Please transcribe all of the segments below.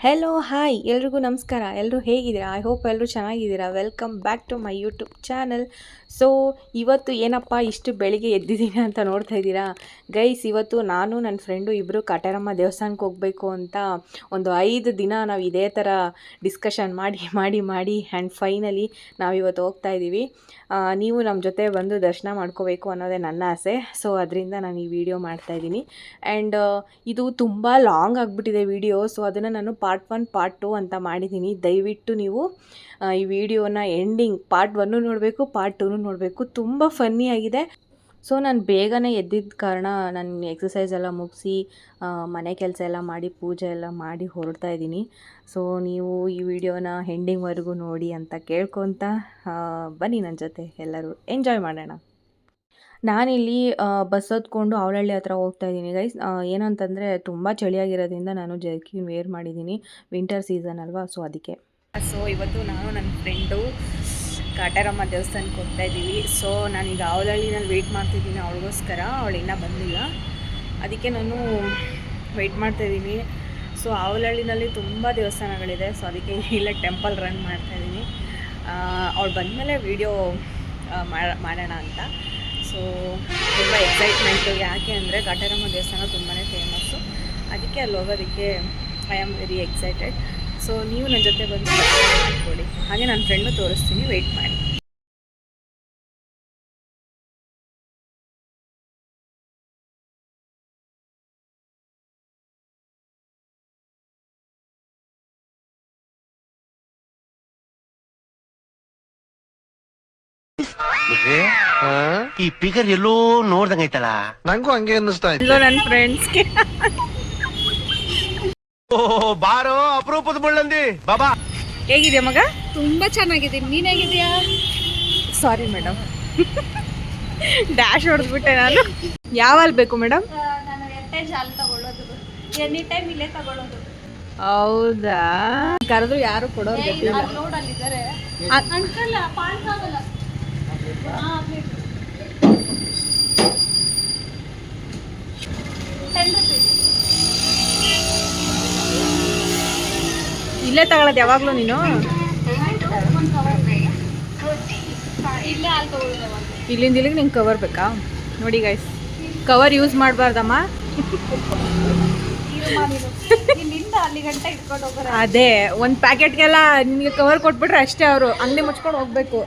Hello hi ಎಲ್ರಿಗೂ ನಮಸ್ಕಾರ. ಎಲ್ಲರೂ ಹೇಗಿದ್ದೀರಾ? ಐ ಹೋಪ್ ಎಲ್ಲರೂ ಚೆನ್ನಾಗಿದ್ದೀರಾ. Welcome back to my YouTube channel. So ಇವತ್ತು ಏನಪ್ಪ ಇಷ್ಟು ಬೆಳಿಗ್ಗೆ ಎದ್ದಿದ್ದೀನಿ ಅಂತ ನೋಡ್ತಾ ಇದ್ದೀರಾ ಗೈಸ್. ಇವತ್ತು ನಾನು ನನ್ನ ಫ್ರೆಂಡು ಇಬ್ಬರು ಕಾಟೇರಮ್ಮ ದೇವಸ್ಥಾನಕ್ಕೆ ಹೋಗಬೇಕು ಅಂತ ಒಂದು 5 ದಿನ ನಾವು ಇದೇ ಥರ ಡಿಸ್ಕಷನ್ ಮಾಡಿ ಆ್ಯಂಡ್ ಫೈನಲಿ ನಾವಿವತ್ತು ಹೋಗ್ತಾ ಇದ್ದೀವಿ. ನೀವು ನಮ್ಮ ಜೊತೆ ಬಂದು ದರ್ಶನ ಮಾಡ್ಕೋಬೇಕು ಅನ್ನೋದೇ ನನ್ನ ಆಸೆ. ಸೊ ಅದರಿಂದ ನಾನು ಈ ವಿಡಿಯೋ ಮಾಡ್ತಾಯಿದ್ದೀನಿ. ಆ್ಯಂಡ್ ಇದು ತುಂಬ ಲಾಂಗ್ ಆಗಿಬಿಟ್ಟಿದೆ ವಿಡಿಯೋ. ಸೊ ಅದನ್ನು ನಾನು ಪಾರ್ಟ್ 1 ಪಾರ್ಟ್ 2 ಅಂತ ಮಾಡಿದ್ದೀನಿ. ದಯವಿಟ್ಟು ನೀವು ಈ ವಿಡಿಯೋನ ಎಂಡಿಂಗ್ ಪಾರ್ಟ್ 1 ನೋಡಬೇಕು, ಪಾರ್ಟ್ 2 ನೋಡಬೇಕು. ತುಂಬ ಫನ್ನಿ ಆಗಿದೆ. ಸೊ ನಾನು ಬೇಗನೆ ಎದ್ದಿದ್ದ ಕಾರಣ ನಾನು ಎಕ್ಸಸೈಸ್ ಎಲ್ಲ ಮುಗಿಸಿ ಮನೆ ಕೆಲಸ ಎಲ್ಲ ಮಾಡಿ ಪೂಜೆ ಎಲ್ಲ ಮಾಡಿ ಹೊರಡ್ತಾ ಇದ್ದೀನಿ. ಸೊ ನೀವು ಈ ವಿಡಿಯೋನ ಎಂಡಿಂಗ್ವರೆಗೂ ನೋಡಿ ಅಂತ ಕೇಳ್ಕೊತ ಬನ್ನಿ ನನ್ನ ಜೊತೆ ಎಲ್ಲರೂ ಎಂಜಾಯ್ ಮಾಡೋಣ. ನಾನಿಲ್ಲಿ ಬಸ್ ಹತ್ಕೊಂಡು ಅವಳಹಳ್ಳಿ ಹತ್ರ ಹೋಗ್ತಾ ಇದ್ದೀನಿ ಗೈಸ್. ಏನಂತಂದರೆ ತುಂಬ ಚಳಿಯಾಗಿರೋದ್ರಿಂದ ನಾನು ಜರ್ಕಿನ್ ವೇರ್ ಮಾಡಿದ್ದೀನಿ. ವಿಂಟರ್ ಸೀಸನ್ ಅಲ್ವಾ, ಸೊ ಅದಕ್ಕೆ. ಸೊ ಇವತ್ತು ನಾನು ನನ್ನ ಫ್ರೆಂಡು ಕಾಟೇರಮ್ಮ ದೇವಸ್ಥಾನಕ್ಕೆ ಹೋಗ್ತಾ ಇದ್ದೀವಿ. ಸೊ ನಾನೀಗ ಅವಳಹಳ್ಳಿನಲ್ಲಿ ವೆಯ್ಟ್ ಮಾಡ್ತಿದ್ದೀನಿ ಅವಳಿಗೋಸ್ಕರ. ಅವಳು ಇನ್ನೂ ಬಂದಿಲ್ಲ, ಅದಕ್ಕೆ ನಾನು ವೆಯ್ಟ್ ಮಾಡ್ತಾಯಿದ್ದೀನಿ. ಸೊ ಅವಳಹಳ್ಳಿನಲ್ಲಿ ತುಂಬ ದೇವಸ್ಥಾನಗಳಿದೆ, ಸೊ ಅದಕ್ಕೆ ಇಲ್ಲೇ ಟೆಂಪಲ್ ರನ್ ಮಾಡ್ತಾಯಿದ್ದೀನಿ. ಅವಳು ಬಂದಮೇಲೆ ವಿಡಿಯೋ ಮಾಡೋಣ ಅಂತ. ಸೊ ತುಂಬ ಎಕ್ಸೈಟ್ಮೆಂಟು. ಯಾಕೆ ಅಂದರೆ ಕಾಟೇರಮ್ಮ ದೇವಸ್ಥಾನ ತುಂಬಾ ಫೇಮಸ್ಸು, ಅದಕ್ಕೆ ಅಲ್ಲಿ ಹೋಗೋದಕ್ಕೆ I am very excited. So ನೀವು ನನ್ನ ಜೊತೆ ಬಂದು ಮಾಡ್ಕೊಳ್ಳಿ. ಹಾಗೆ ನನ್ನ ಫ್ರೆಂಡು ತೋರಿಸ್ತೀನಿ, ವೆಯ್ಟ್ ಮಾಡಿ. ಈ ಪಿಗರ್ ಎಲ್ಲೋ ನೋಡ್ದಂಗೈತಲ್ಲ, ನಂಗೂ ಹಂಗೆ ಅನ್ನಿಸ್ತಾ ಇತ್ತು. ನನ್ನ ಫ್ರೆಂಡ್ಸ್ಗೆ ಬಾರೋ ಅಪರೂಪದ ಮುಳ್ಳಂದಿ ಬಾಬಾ. ಹೇಗಿದೆ ಮಗ? ತುಂಬಾ ಚೆನ್ನಾಗಿದ್ದೀನಿ. ನೀನ್ ಹೇಗಿದ್ಯಾ? ಸಾರಿ ಮೇಡಮ್, ಡ್ಯಾಶ್ ಹೊಡೆದ್ಬಿಟ್ಟೆ ನಾನು. ಯಾವಲ್ಲಿ ಬೇಕು ಮೇಡಮ್? ನಾನು ಎಟ್ಟೇಜ್ ಹಾಲು ತಗೊಳ್ಳೋದು, ಎನಿ ಟೈಮ್ ಇಲ್ಲೇ ತಗೊಳ್ಳೋದು. ಹೌದಾ? ಕರೆದ್ರು ಯಾರು ಕೊಡೋರು ಗೊತ್ತಿಲ್ಲ. ರೋಡಲ್ಲಿದ್ದಾರೆ ಅಂಕಲ್, ಪಾನ್ ಆಗಲ್ಲ. ಇಲ್ಲೇ ತಗೊಳ್ಳೋದು ಯಾವಾಗಲೂ ನೀನು? ಇಲ್ಲೇ ಹಾಲು ತಗೊಳ್ಳೋದು. ಇಲ್ಲಿಂದ ಇಲ್ಲಿಗೆ ನಿಂಗೆ ಕವರ್ ಬೇಕಾ? ನೋಡಿ ಗೈಸ್, ಕವರ್ ಯೂಸ್ ಮಾಡಬಾರ್ದಮ್ಮ. ಇಲ್ಲಿಂದ ಅಲ್ಲಿ ಗಂಟೆ ಇಟ್ಕೊಂಡು ಹೋಗೋರು. ಅದೇ ಒಂದು ಪ್ಯಾಕೆಟ್ಗೆಲ್ಲ ನಿನಗೆ ಕವರ್ ಕೊಟ್ಬಿಟ್ರೆ ಅಷ್ಟೇ, ಅವರು ಅಂಗಡಿ ಮುಚ್ಕೊಂಡು ಹೋಗ್ಬೇಕು.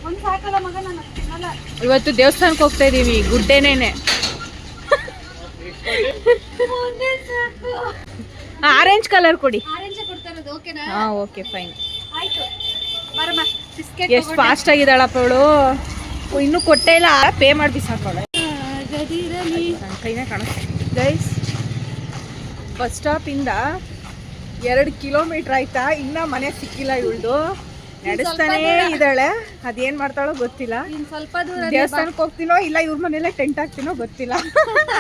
ಒಂದು ಸಾಕಲ್ಲ ಮಗ, ನಾನು ತಿನ್ನಲ್ಲ. ಇವತ್ತು ದೇವಸ್ಥಾನಕ್ಕೆ ಹೋಗ್ತಾ ಇದ್ದೀವಿ, ಗುಡ್ಡೇನೇನೆ. ಆರೆಂಜ್ ಕಲರ್ ಕೊಡಿ. ಆರೆಂಜ್ ಕೊಡ್ತಾ ಇರೋದು, ಓಕೆನಾ? ಹಾಂ ಓಕೆ ಫೈನ್. ಆಯ್ತು ಬರಮ್ಮ. ಬಿಸ್ಕೆಟ್ ಎಷ್ಟು ಫಾಸ್ಟ್ ಆಗಿದ್ದಾಳಪ್ಪ ಅವಳು, ಇನ್ನೂ ಕೊಟ್ಟೇ ಇಲ್ಲ. ಪೇ ಮಾಡಿ ಬಿಸಾಕೋಳೆ. ನನ್ನ ಕೈನೇ ಕಾಣಿಸ್ತು ಗೈಸ್. ಬಸ್ ಸ್ಟಾಪಿಂದ 2 ಕಿಲೋಮೀಟ್ರ್ ಆಯ್ತಾ, ಇನ್ನೂ ಮನೆ ಸಿಕ್ಕಿಲ್ಲ ಇವಳ್ದು. ನಡೆಸ್ತಾನೇ ಇದ್ದಾಳೆ, ಅದೇನು ಮಾಡ್ತಾಳೋ ಗೊತ್ತಿಲ್ಲ. ಸ್ವಲ್ಪ ದೂರ ದೇವಸ್ಥಾನಕ್ಕೆ ಹೋಗ್ತೀನೋ ಇಲ್ಲ ಇವ್ರ ಮನೆಯಲ್ಲೇ ಟೆಂಟ್ ಹಾಕ್ತೀನೋ ಗೊತ್ತಿಲ್ಲ.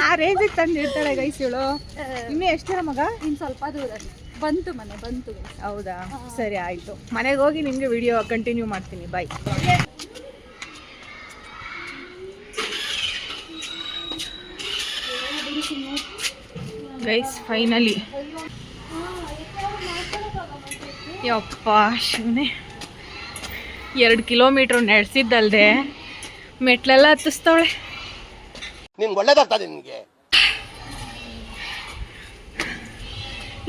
ಆ ರೇಂಜಿಗೆ ತಂದಿರ್ತಾಳೆ ಗೈಸ್ ಇವಳು. ಇನ್ನೂ ಎಷ್ಟು ಜನ ಮಗ? ಇನ್ನು ಸ್ವಲ್ಪ ದೂರ ಬಂತು, ಮನೆ ಬಂತು. ಹೌದಾ? ಸರಿ ಆಯಿತು, ಮನೆಗೆ ಹೋಗಿ ನಿಮಗೆ ವಿಡಿಯೋ ಕಂಟಿನ್ಯೂ ಮಾಡ್ತೀನಿ. Bye guys. ಫೈನಲಿ ಯಪ್ಪ ಶಿವನೇ, 2 ಕಿಲೋಮೀಟ್ರ್ ನಡೆಸಿದ್ದಲ್ದೆ ಮೆಟ್ಲೆಲ್ಲ ಹತ್ತಿಸ್ತಾವಳೆ. ನಿನ್ಗೆ ಒಳ್ಳೇದಾಗ್ತದೆ ನಿನ್ಗೆ.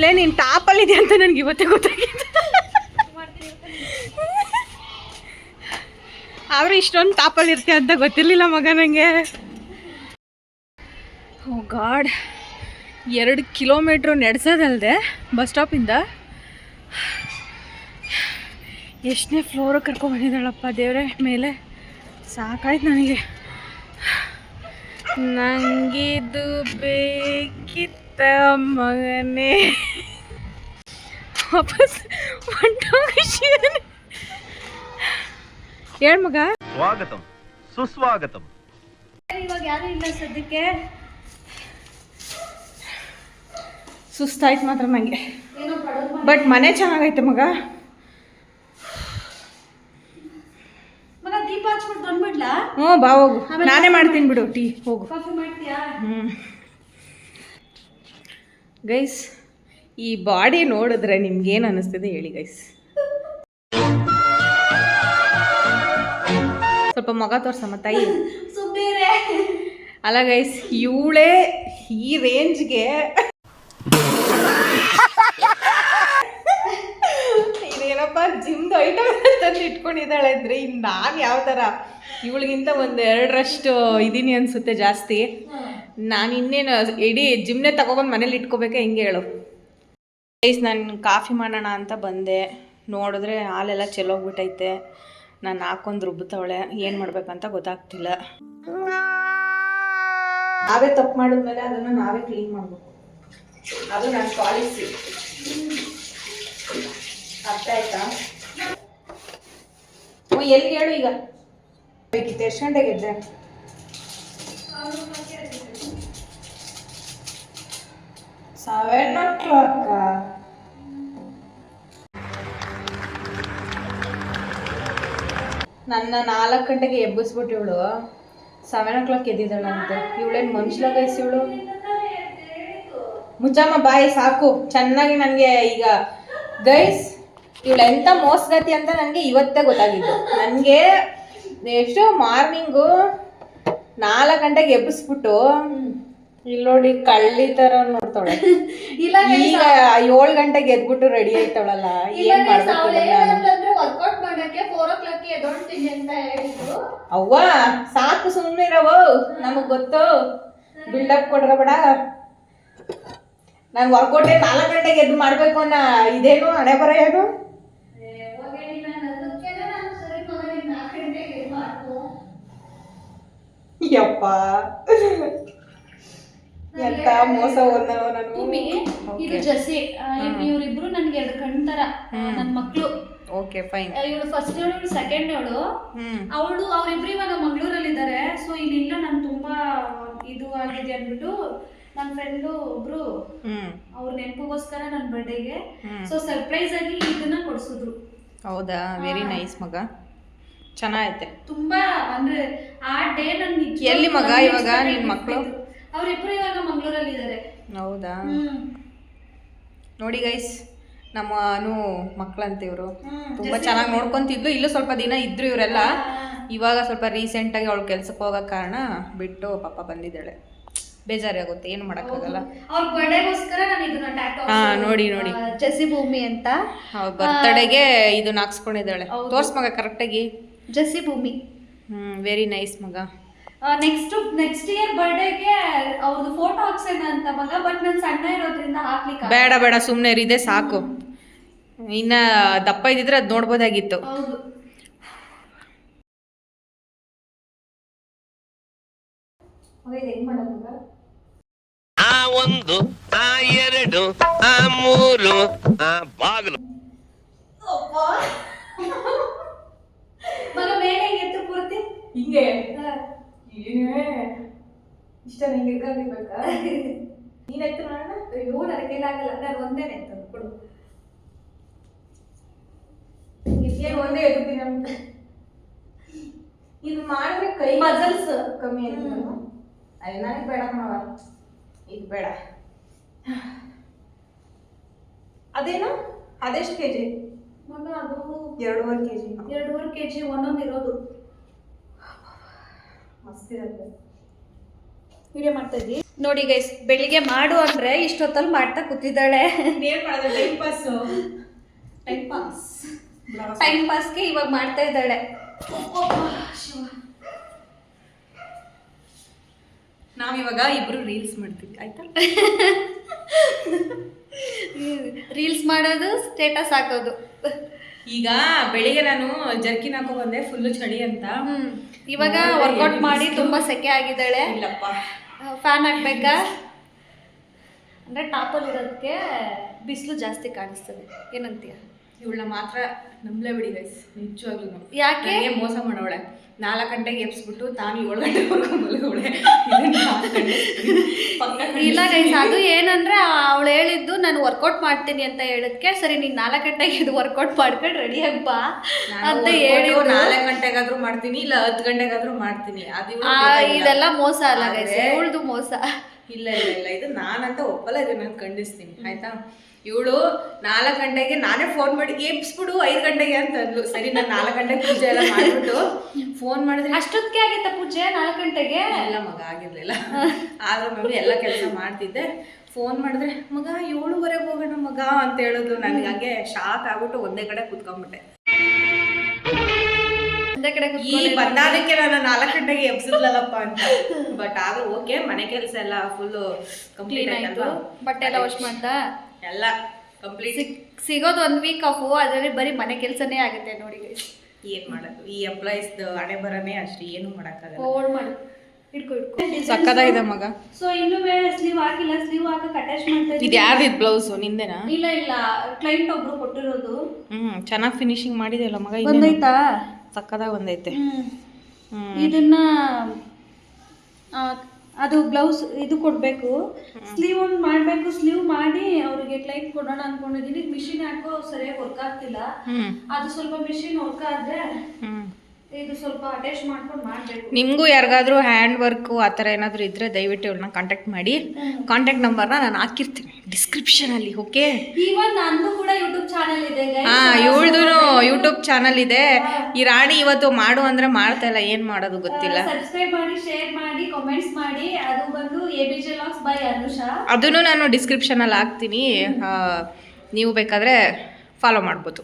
ಲೇ, ನೀನು ಟಾಪಲ್ಲಿದೆ ಅಂತ ನನಗೆ ಇವತ್ತೇ ಗೊತ್ತಾಗಿತ್ತು. ಆದ್ರೆ ಇಷ್ಟೊಂದು ಟಾಪಲ್ಲಿ ಇರ್ತೀಯ ಅಂತ ಗೊತ್ತಿರಲಿಲ್ಲ ಮಗ ನನಗೆ. ಓ ಗಾಡ್, 2 ಕಿಲೋಮೀಟ್ರ್ ನಡೆಸೋದಲ್ದೆ ಬಸ್ ಸ್ಟಾಪಿಂದ ಎಷ್ಟನೇ ಫ್ಲೋರ್ ಕರ್ಕೊಂಡ್ಬಂದಿದ್ದಾಳಪ್ಪ ದೇವರೇ ಮೇಲೆ. ಸಾಕಾಯ್ತು ನನಗೆ. ನಂಗಿದು ಬೇಕಿತ್ತ ಮಗನೇ, ವಾಪಸ್ ಹೊಂಟೋಗಿದ್ದಾನೆ. ಹೇಳ್ ಮಗ. ಸ್ವಾಗತಂ ಸುಸ್ವಾಗತಂ. ಇವಾಗ ಯಾರು ಇಲ್ಲ ಸದ್ಯಕ್ಕೆ. ಸುಸ್ತಾಯ್ತು ಮಾತ್ರ ನನಗೆ. ಬಟ್ ಮನೆ ಚೆನ್ನಾಗೈತೆ ಮಗ. ಮಗ ದೀಪ ಹಚ್ಬಿಟ್ಟು ಬಂದ್ಬಿಡ್ಲಾ? ಹ್ಞೂ ಬಾ ಹೋಗು, ನಾನೇ ಮಾಡ್ತೀನಿ ಬಿಡು ಟೀ. ಹೋಗು. ಕಾಫಿ ಮಾಡ್ತೀಯಾ? ಗೈಸ್ ಈ ಬಾಡಿ ನೋಡಿದ್ರೆ ನಿಮ್ಗೇನು ಅನ್ನಿಸ್ತಿದೆ ಹೇಳಿ ಗೈಸ್. ಸ್ವಲ್ಪ ಮಗ ತೋರ್ಸಮ್ಮ ತಾಯಿ. ಸುಮ್ಮನೆ ಅಲ್ಲ ಗೈಸ್, ಇವಳೇ ಈ ರೇಂಜ್ಗೆ ಇದೇನಪ್ಪ ಜಿಮ್ದು ಐಟಮ್ ತಂದು ಇಟ್ಕೊಂಡಿದ್ದಾಳೆ ಅಂದರೆ ಇನ್ನು ನಾನು ಯಾವ ಥರ ಇವಳಿಗಿಂತ ಒಂದು 2ರಷ್ಟು ಇದ್ದೀನಿ ಅನಿಸುತ್ತೆ ಜಾಸ್ತಿ. ನಾನು ಇನ್ನೇನು ಇಡೀ ಜಿಮ್ನೇ ತಗೊಬಂದು ಮನೇಲಿ ಇಟ್ಕೋಬೇಕೆ ಹೆಂಗೆ ಹೇಳು ಗೈಸ್. ನಾನು ಕಾಫಿ ಮಾಡೋಣ ಅಂತ ಬಂದೆ, ನೋಡಿದ್ರೆ ಹಾಲೆಲ್ಲ ಚೆಲ್ಲೋಗ್ಬಿಟ್ಟೈತೆ. ನಾನು ಹಾಕೊಂಡು ರುಬ್ಬುತ್ತವಳೆ, ಏನು ಮಾಡ್ಬೇಕಂತ ಗೊತ್ತಾಗ್ತಿಲ್ಲ. ನಾವೇ ತಪ್ಪು ಮಾಡಿದ್ಮೇಲೆ ಅದನ್ನು ನಾವೇ ಕ್ಲೀನ್ ಮಾಡಬೇಕು, ಅದು ನನ್ನ ಪಾಲಿಸಿ. ಅರ್ಥ ಆಯ್ತಾ? ಎಲ್ಲಿ ಹೇಳು ಈಗ ಬೇಕಿತ್ತು? ಎಷ್ಟು ಗಂಟೆಗೆ ಇದ್ದೆ? ಸೆವೆನ್ ಓ ಕ್ಲಾಕ್. ನನ್ನ 4 ಗಂಟೆಗೆ ಎಬ್ಬಿಸ್ಬಿಟ್ಟು ಇವಳು 7 o'clock ಎದ್ದಿದ್ದಾಳಂತೆ. ಇವಳೇನು ಮನುಷ್ಯಲ ಗೈಸ್ ಇವಳು. ಮುಚ್ಚಮ್ಮ ಬಾಯಿ ಸಾಕು. ಚೆನ್ನಾಗಿ ನನಗೆ ಈಗ ಗೈಸ್ ಇವಳು ಎಂಥ ಮೋಸಗತಿ ಅಂತ ನನಗೆ ಇವತ್ತೇ ಗೊತ್ತಾಗಿದ್ದು. ನನಗೆ ಎಷ್ಟು ಮಾರ್ನಿಂಗು 4 ಗಂಟೆಗೆ ಎಬ್ಬಿಸ್ಬಿಟ್ಟು ಇಲ್ಲಿ ನೋಡಿ ಕಳ್ಳಿ ಥರ ನೋಡ್ತಾಳೆ. ಈಗ 7 ಗಂಟೆಗೆ ಎದ್ಬಿಟ್ಟು ರೆಡಿ ಆಯ್ತಾಳಲ್ಲ, ಏನು ಮಾಡಬೇಕು? ವರ್ಕೌಟ್ ಮಾಡಕ್ಕೆ 4 o'clock ಎದ್ದೊಳ್ತೀನಿ ಅಂತ ಹೇಳಿದ್ರು. ಅವ್ವ ಸಾಕು ಸುಮ್ಮನಿರವ, ನಮಗೆ ಗೊತ್ತು. ಬಿಲ್ಡಪ್ ಕೊಡ್ರಬೇಡ. ನಾನು ವರ್ಕೌಟೇ 4 ಗಂಟೆಗೆ ಎದ್ದು ಮಾಡಬೇಕು ಅನ್ನೋ ಇದೇನು ಹಣೆ ಬರ ಏನು? ಯಪ್ಪ ಎಂತ ಮೋಸ ಹೋದ್ನವ ನಾನು. ಇದು ಜಸಿ, ಇವ್ರಿಬ್ರು ನನ್ಗೆ 2 ಕಣ್ತರ ನನ್ನ ಮಕ್ಳು. Okay fine. ಇವಳು ಫಸ್ಟ್ ಇವಳು ಸೆಕೆಂಡ್ ಅವಳು. ಅವ್ರಿಬ್ರು ಇವಾಗ ಮಂಗಳೂರಲ್ಲಿ ಇದ್ದಾರೆ. ಸೊ ಇಲ್ಲಿಲ್ಲ ನಾನು ತುಂಬಾ ಇದು ಆಗಿದೆ ಅಂದ್ಬಿಟ್ಟು ನನ್ನ ಫ್ರೆಂಡು ಒಬ್ರು ಅವ್ರ ನೆನಪಿಗೋಸ್ಕರ ನನ್ನ ಬರ್ಡೇಗೆ ಸೊ ಸರ್ಪ್ರೈಸ್ ಆಗಿ ಇದನ್ನ ಕೊಡ್ಸಿದ್ರು. ಹೌದಾ? ವೆರಿ ನೈಸ್ ಮಗ, ಚೆನ್ನಾಗೈತೆ ತುಂಬಾ. ಅಂದ್ರೆ ಆ ಡೇ ನನ್ಗೆ ಎಲ್ಲಿ ಮಗ ಇವಾಗ ನಿನ್ ಮಕ್ಕಳು? ಅವರಿಬ್ರು ಇವಾಗ ಮಂಗಳೂರಲ್ಲಿ ಇದ್ದಾರೆ. ಹೌದಾ? ನೋಡಿ ಗೈಸ್, ನಮ್ಮನು ಮಕ್ಕಳಂತ ಇವರು ತುಂಬಾ ಚೆನ್ನಾಗಿ ನೋಡ್ಕೊಂತಿದ್ಲು. ಇಲ್ಲೂ ಸ್ವಲ್ಪ ದಿನ ಇದ್ರು ಇವರೆಲ್ಲ. ಇವಾಗ ಸ್ವಲ್ಪ ರೀಸೆಂಟಾಗಿ ಅವಳು ಕೆಲ್ಸಕ್ಕೆ ಹೋಗೋ ಕಾರಣ ಬಿಟ್ಟು ಪಾಪ ಬಂದಿದ್ದಾಳೆ. ಬೇಜಾರಾಗುತ್ತೆ, ಏನು ಮಾಡೋಕ್ಕಾಗಲ್ಲ. ಅವ್ರ ಬರ್ಡೇಗೋಸ್ಕರ ನಾನು ಇದನ್ನ ಟ್ಯಾಟೂ ನೋಡಿ ನೋಡಿ ಜಸಿ ಭೂಮಿ ಅಂತ ಅವ್ರ ಬರ್ತಡೆಗೆ ಇದನ್ನ ಹಾಕ್ಸ್ಕೊಂಡಿದ್ದಾಳೆ. ತೋರ್ಸ್ ಮಗ ಕರೆಕ್ಟಾಗಿ. ಜಸಿ ಭೂಮಿ. ವೆರಿ ನೈಸ್ ಮಗ. ನೆಕ್ಸ್ಟ್ ಇಯರ್ ಬರ್ಡೇಗೆ ಅವ್ರದ್ದು ಫೋಟೋ ಹಾಕ್ಸೋಣ ಅಂತ ಮಗ. ಬಟ್ ನಾನು ಸಣ್ಣ ಇರೋದ್ರಿಂದ ಹಾಕ್ಲಿಕ್ಕೆ ಬೇಡ ಬೇಡ, ಸುಮ್ಮನೆ ಇದೆ ಸಾಕು. ಇನ್ನ ದಪ್ಪ ಇದ್ದಿದ್ರೆ ಅದು ನೋಡ್ಬೋದಾಗಿತ್ತು. ಹೌದು. ಆ 1 ಆ 2 ಆ 3 ಆ ಬಾಗಿಲು ಮಗ ಮೇಲೆ ಎತ್ತು ಪೂರ್ತಿ ಹಿಂಗೆ ಏನೇ ಇಷ್ಟ ನಿಂಗೆ ಇರ್ಬೇಕಾ? ನೀನೆತ್ತು ನೋಡೋಣ. ಅಯ್ಯೋ ನನಗೆ ಕೈಲಾಗಲ್ಲ, ನಾನು ಒಂದೇ ಎತ್ತು ಕೊಡು. ಏನು ಒಂದೇ ಎತ್ತೀನಿ ಅಂತ ಇದು ಮಾಡಿದ್ರೆ ಕೈ ಮಸಲ್ಸ್ ಕಮ್ಮಿ ಆಯ್ತು. ಅಯ್ಯ ನನಗೆ ಬೇಡ ಕಣವ, ಇದು ಬೇಡ. ಅದೇನು ಅದೆಷ್ಟು ಕೆಜಿ ಮಗ? ಅದು 2.5 kg. 2.5 kg ಒಂದೊಂದು ಇರೋದು. ಮಸ್ತ್ ಇರುತ್ತೆ. ವಿಡಿಯೋ ಮಾಡ್ತಾ ಇದ್ವಿ ನೋಡಿ ಗೈಸ್. ಬೆಳಿಗ್ಗೆ ಮಾಡು ಅಂದ್ರೆ ಇಷ್ಟೊತ್ತಲ್ಲಿ ಮಾಡ್ತಾ ಕೂತಿದ್ದಾಳೆ. ಏನ್ ಮಾಡೋದು? ಟೈಮ್ ಪಾಸ್ಗೆ ಇವಾಗ ಮಾಡ್ತಾ ಇದ್ದಾಳೆ. ನಾವಿವಾಗ ಇಬ್ರು ರೀಲ್ಸ್ ಮಾಡ್ತೀವಿ ಆಯ್ತಾ? ರೀಲ್ಸ್ ಮಾಡೋದು, ಸ್ಟೇಟಸ್ ಹಾಕೋದು. ಈಗ ಬೆಳಿಗ್ಗೆ ನಾನು ಜರ್ಕಿನ್ ಹಾಕೋ ಬಂದೆ, ಫುಲ್ಲು ಚಳಿ ಅಂತ. ಇವಾಗ ವರ್ಕೌಟ್ ಮಾಡಿ ತುಂಬಾ ಸೆಕೆ ಆಗಿದ್ದಾಳೆ. ಇಲ್ಲಪ್ಪ, ಫ್ಯಾನ್ ಹಾಕ್ಬೇಕಾ ಅಂದ್ರೆ ಟಾಪಲ್ಲಿ ಇರೋದಕ್ಕೆ ಬಿಸಿಲು ಜಾಸ್ತಿ ಕಾಣಿಸ್ತದೆ. ಏನಂತೀಯ? ಇವಳನ್ನ ಮಾತ್ರ ನಂಬಲೇಬಿಡಿ ಗೈಸ್, ನಿಜವಾಗ್ಲೂ. ಯಾಕೆ? ಮೋಸ ಮಾಡೋಳೆ. 4 ಗಂಟೆಗೆ ಎಬ್ಸ್ಬಿಟ್ಟು ತಾನು 7 ಗಂಟೆವರೆಗೂ ಮಲಗೋಳೆ. ಇಲ್ಲ ಗೈಸ್, ಅದು ಏನಂದ್ರೆ ಅವಳು ಹೇಳಿದ್ದು ನಾನು ವರ್ಕೌಟ್ ಮಾಡ್ತೀನಿ ಅಂತ ಹೇಳಿದ್ಕೆ ಸರಿ ನೀನು 4 ಗಂಟೆಗೆ ಇದು ವರ್ಕೌಟ್ ಮಾಡ್ಕೊಂಡು ರೆಡಿ ಬಾ ಅಂತ ಹೇಳಿ 4 ಗಂಟೆಗಾದ್ರೂ ಮಾಡ್ತೀನಿ, ಇಲ್ಲ 10 ಗಂಟೆಗಾದ್ರೂ ಮಾಡ್ತೀನಿ. ಅದು ಇದೆಲ್ಲ ಮೋಸ ಅಲ್ಲ ಗೈಸ್, ಇವಳ್ದು ಮೋಸ. ಇಲ್ಲ ಇಲ್ಲ ಇಲ್ಲ, ಇದು ನಾನಂತ ಒಪ್ಪಲ್ಲ, ಇದು ನಾನು ಖಂಡಿಸ್ತೀನಿ ಆಯ್ತಾ. ಇವಳು 4 ಗಂಟೆಗೆ ನಾನೇ ಫೋನ್ ಮಾಡಿ ಎಬ್ಸ್ಬಿಡು 5 ಗಂಟೆಗೆ ಅಂತ ಅಂದ್ಲು. ಸರಿ, ನಾನು 4 ಗಂಟೆಗೆ ಪೂಜೆ ಎಲ್ಲ ಮಾಡಿಬಿಟ್ಟು ಫೋನ್ ಮಾಡಿದ್ರೆ ಅಷ್ಟೊತ್ತಿಗೆ ಆಗಿತ್ತ ಪೂಜೆ 4 ಗಂಟೆಗೆ? ಎಲ್ಲ ಮಗ ಆಗಿರ್ಲಿಲ್ಲ, ಆದ್ರೆ ಮಮ್ಮಿ ಎಲ್ಲ ಕೆಲಸ ಮಾಡ್ತಿದ್ದೆ. ಫೋನ್ ಮಾಡಿದ್ರೆ ಮಗ 7:15 ಹೋಗೋಣ ಮಗ ಅಂತ ಹೇಳಿದ್ರು. ನನಗೆ ಹಂಗೆ ಶಾಕ್ ಆಗ್ಬಿಟ್ಟು ಒಂದೇ ಕಡೆ ಕುತ್ಕೊಂಡ್ಬಿಟ್ಟೆ. ಈ ಬಂದಾದಕ್ಕೆ ನಾನು 4 ಗಂಟೆಗೆ ಎಬ್ಸಿದ್ಲಲ್ಲಪ್ಪ ಅಂತ. ಬಟ್ ಆದ್ರೂ ಓಕೆ, ಮನೆ ಕೆಲಸ ಎಲ್ಲ ಫುಲ್ ಕಂಪ್ಲೀಟ್ ಆಯ್ತು. ಬಟ್ಟೆ ಎಲ್ಲ ವಾಶ್ ಮಾಡ್ತಾ ಎಲ್ಲ ಕಂಪ್ಲೀಟ್. ಸಿಗೋದು 1 ವೀಕ್ ಆಫು, ಅದರಲ್ಲಿ ಬರೀ ಮನೆ ಕೆಲಸನೇ ಆಗುತ್ತೆ ನೋಡಿ ಗೈಸ್. ಏನ್ ಮಾಡೋದು, ಈ ಎಂಪ್ಲಾಯೀಸ್ ಹಣೆ ಬರನೇ ಅಷ್ಟೇ, ಏನು ಮಾಡೋಕ್ಕಾಗಲ್ಲ. ಹೋಲ್ಡ್ ಮಾಡು, ಇಟ್ಕೊ ಸಕ್ಕದಾಗಿದೆ ಮಗ. ಸೊ ಇನ್ನೂ ಸ್ಲೀವ್ ಹಾಕಿಲ್ಲ, ಸ್ಲೀವ್ ಹಾಕಕ್ಕೆ ಅಟ್ಯಾಚ್ ಮಾಡ್ತಾ ಇದ್ದೀನಿ. ಇದು ಯಾರ್ದಿದ್ ಬ್ಲೌಸ್, ನಿಂದೇನಾ? ಇಲ್ಲ ಇಲ್ಲ, ಕ್ಲೈಂಟ್ ಒಬ್ರು ಕೊಟ್ಟಿರೋದು. ಚೆನ್ನಾಗಿ ಫಿನಿಶಿಂಗ್ ಮಾಡಿದೆಯಲ್ಲ ಮಗ, ಬಂದೈತಾ? ಸಕ್ಕದಾಗ ಬಂದೈತೆ. ಇದನ್ನ ಅದು ಬ್ಲೌಸ್ ಇದು ಕೊಡಬೇಕು, ಸ್ಲೀವ್ ಒಂದು ಮಾಡಬೇಕು. ಸ್ಲೀವ್ ಮಾಡಿ ಅವ್ರಿಗೆ ಕ್ಲೈಂಟ್ ಕೊಡೋಣ ಅನ್ಕೊಂಡಿದ್ದೀನಿ. ಮಿಷಿನ್ ಹಾಕೋ ಸರಿಯಾಗಿ ವರ್ಕ್ ಆಗ್ತಿಲ್ಲ, ಅದು ಸ್ವಲ್ಪ ಮಿಷಿನ್ ವರ್ಕ್ ಆದ್ರೆ ಇದು ಸ್ವಲ್ಪ ಅಟ್ಯಾಚ್ ಮಾಡ್ಕೊಂಡು ಮಾಡಬೇಕು. ನಿಮಗೂ ಯಾರಿಗಾದ್ರೂ ಹ್ಯಾಂಡ್ ವರ್ಕು ಆ ಥರ ಏನಾದರೂ ಇದ್ದರೆ ದಯವಿಟ್ಟು ಇವ್ರನ್ನ ಕಾಂಟ್ಯಾಕ್ಟ್ ಮಾಡಿ. ಕಾಂಟ್ಯಾಕ್ಟ್ ನಂಬರ್ನ ನಾನು ಹಾಕಿರ್ತೀನಿ ಡಿಸ್ಕ್ರಿಪ್ಷನಲ್ಲಿ. ಓಕೆ, ಈವನ್ ನಂದು ಕೂಡ ಯೂಟ್ಯೂಬ್ ಚಾನಲ್ ಇದೆ. ಇವಳ್ದು ಯೂಟ್ಯೂಬ್ ಚಾನಲ್ ಇದೆ. ಈ ರಾಣಿ ಇವತ್ತು ಮಾಡು ಅಂದರೆ ಮಾಡ್ತಾ ಇಲ್ಲ, ಏನು ಮಾಡೋದು ಗೊತ್ತಿಲ್ಲ. ಸಬ್ಸ್ಕ್ರೈಬ್ ಮಾಡಿ, ಶೇರ್ ಮಾಡಿ, ಕಾಮೆಂಟ್ಸ್ ಮಾಡಿ. ಅದು ಬಂದು ABJ Vlogs by ಅನುಷಾ. ಅದನ್ನು ನಾನು ಡಿಸ್ಕ್ರಿಪ್ಷನಲ್ಲಿ ಹಾಕ್ತೀನಿ, ನೀವು ಬೇಕಾದರೆ ಫಾಲೋ ಮಾಡ್ಬೋದು.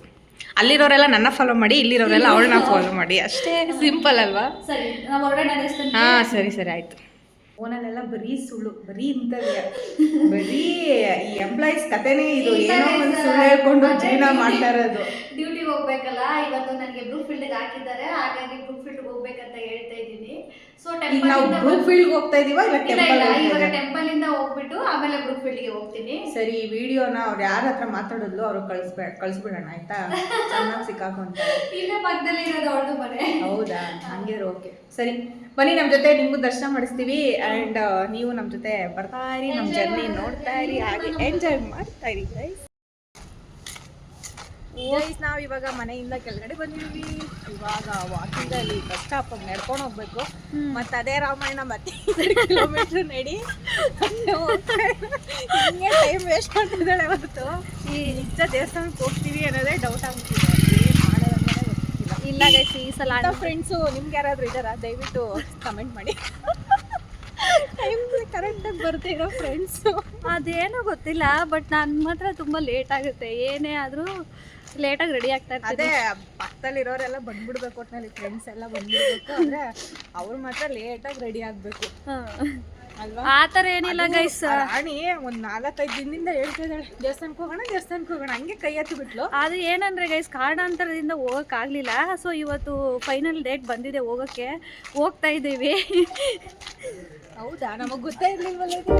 ಅಲ್ಲಿರೋರೆಲ್ಲ ನನ್ನ ಫಾಲೋ ಮಾಡಿ, ಇಲ್ಲಿರೋರೆಲ್ಲ ಅವಳನ್ನ ಫಾಲೋ ಮಾಡಿ, ಅಷ್ಟೇ. ಸಿಂಪಲ್ ಅಲ್ವಾ? ಸರಿ, ನಾವು ಹೊರಗಡೆ ನಡೆಸ್ತೀನಿ. ಹಾಂ ಸರಿ ಸರಿ ಆಯಿತು. ಫೋನಲ್ಲೆಲ್ಲ ಬರೀ ಸುಳ್ಳು, ಬರೀ ಇಂಥವ್ಯ, ಬರೀ ಈ ಎಂಪ್ಲಾಯೀಸ್ ಕತೆನೇ ಇದು. ಏನೋ ಒಂದು ಸುಳ್ಳು ಹೇಳ್ಕೊಂಡು ಜೀವನ ಮಾಡ್ತಾ ಇರೋದು. ಡ್ಯೂಟಿಗೆ ಹೋಗ್ಬೇಕಲ್ಲ, ಇವತ್ತು ನನಗೆ ಬ್ರೂಕ್ ಫೀಲ್ಡ್ಗೆ ಹಾಕಿದ್ದಾರೆ, ಹಾಗಾಗಿ ಬ್ರೂಕ್ ಫೀಲ್ಡ್ಗೆ ಹೋಗ್ಬೇಕಂತ ಹೇಳ್ತಾ ಇದ್ದೀನಿ. ಸೊ ಈಗ ನಾವು ಬ್ರೂಕ್ ಫೀಲ್ಡ್ಗೆ ಹೋಗ್ತಾ ಇದೀವಾ ಇಲ್ಲ ಟೆಂಪಲ್? ಇವಾಗ ಟೆಂಪಲ್ ಇಂದ ಹೋಗ್ಬಿಟ್ಟು ಆಮೇಲೆ ಬ್ರೂಕ್ ಫೀಲ್ಡ್ಗೆ ಹೋಗ್ತೀನಿ. ಸರಿ, ಈ ವಿಡಿಯೋನ ಅವ್ರು ಯಾರ ಹತ್ರ ಮಾತಾಡಿದ್ಲು ಅವ್ರು ಕಳಿಸ್ಬಿಡೋಣ ಆಯ್ತಾ? ಚೆನ್ನಾಗಿ ಸಿಕ್ಕಾಕೊಂತಾರೆ. ಇಲ್ಲೇ ಪಕ್ಕದಲ್ಲಿ ಇರೋದು ಅವ್ರದ್ದು ಮನೆ. ಹೌದಾ? ಹಂಗಿದ್ರೆ ಓಕೆ. ಸರಿ ಬನ್ನಿ, ನಮ್ಮ ಜೊತೆ ನಿಮಗೂ ದರ್ಶನ ಮಾಡಿಸ್ತೀವಿ. ಆ್ಯಂಡ್ ನೀವು ನಮ್ಮ ಜೊತೆ ಬರ್ತಾ ಇರಿ, ನಮ್ಮ ಜರ್ನಿ ನೋಡ್ತಾ ಇರಿ, ಹಾಗೆ ಎಂಜಾಯ್ ಮಾಡ್ತಾ ಇರಿ ಗೈಸ್. ನಾವು ಇವಾಗ ಮನೆಯಿಂದ ಕೆಳಗಡೆ ಬಂದಿದ್ದೀವಿ. ಇವಾಗ ವಾಕಿಂಗಲ್ಲಿ ಬಸ್ ಸ್ಟಾಪಿಗೆ ನಡ್ಕೊಂಡು ಹೋಗ್ಬೇಕು. ಮತ್ತು ಅದೇ ರಾಮಾಯಣ ಮತ್ತೆ 2 ಕಿಲೋಮೀಟ್ರ್ ನಡಿ ಹಿಂಗೆ ಟೈಮ್ ವೇಸ್ಟ್ ಮಾಡ್ತಿದ್ದಾಳೆ ಹೊರತು ಈ ನಿಜ ದೇವಸ್ಥಾನಕ್ಕೆ ಹೋಗ್ತೀವಿ ಅನ್ನೋದೇ ಡೌಟ್ ಆಗ್ಬಿಟ್ಟಿದೆ. ಮಾಡೋದಂದ್ರೆ ಗೊತ್ತಿಲ್ಲ. ಇಲ್ಲ ಗೈಸ್, ಈ ಸಲ ಫ್ರೆಂಡ್ಸು ನಿಮ್ಗೆ ಯಾರಾದರೂ ಇದ್ದಾರಾ? ದಯವಿಟ್ಟು ಕಮೆಂಟ್ ಮಾಡಿ. ಟೈಮ್ ಕರೆಕ್ಟಾಗಿ ಬರ್ತೀರೋ ಫ್ರೆಂಡ್ಸು? ಅದೇನೋ ಗೊತ್ತಿಲ್ಲ, ಬಟ್ ನಾನು ಮಾತ್ರ ತುಂಬ ಲೇಟ್ ಆಗುತ್ತೆ. ಏನೇ ಆದರೂ ಲೇಟಾಗಿ ರೆಡಿ ಆಗ್ತಾ ಇರ್ತೀನಿ. ಅದೇ ಪಕ್ಕದಲ್ಲಿರೋರೆಲ್ಲ ಬಂದ್ಬಿಡ್ಬೇಕು, ಒಟ್ಟಿನಲ್ಲಿ ಫ್ರೆಂಡ್ಸ್ ಎಲ್ಲ ಬಂದ್ಬಿಡ್ಬೇಕು. ಅಂದರೆ ಅವ್ರು ಮಾತ್ರ ಲೇಟಾಗಿ ರೆಡಿ ಆಗಬೇಕು ಅಲ್ವಾ? ಆ ಥರ ಏನಿಲ್ಲ ಗೈಸ್. ರಾಣಿ ಒಂದು 4-5 ದಿನದಿಂದ ಹೇಳ್ತಾ ಇದ್ದಾಳೆ ದೇವಸ್ಥಾನಕ್ಕೆ ಹೋಗೋಣ, ಹಂಗೆ ಕೈ ಎತ್ತಿ ಬಿಟ್ಲು. ಅದು ಏನಂದರೆ ಗೈಸ್, ಕಾರಣಾಂತರದಿಂದ ಹೋಗೋಕ್ಕಾಗಲಿಲ್ಲ. ಸೊ ಇವತ್ತು ಫೈನಲ್ ಡೇಟ್ ಬಂದಿದೆ, ಹೋಗೋಕ್ಕೆ ಹೋಗ್ತಾ ಇದ್ದೀವಿ. ಹೌದಾ? ನಮಗೆ ಗೊತ್ತೇ ಇರಲಿಲ್ವಲ್ಲ ಇದು.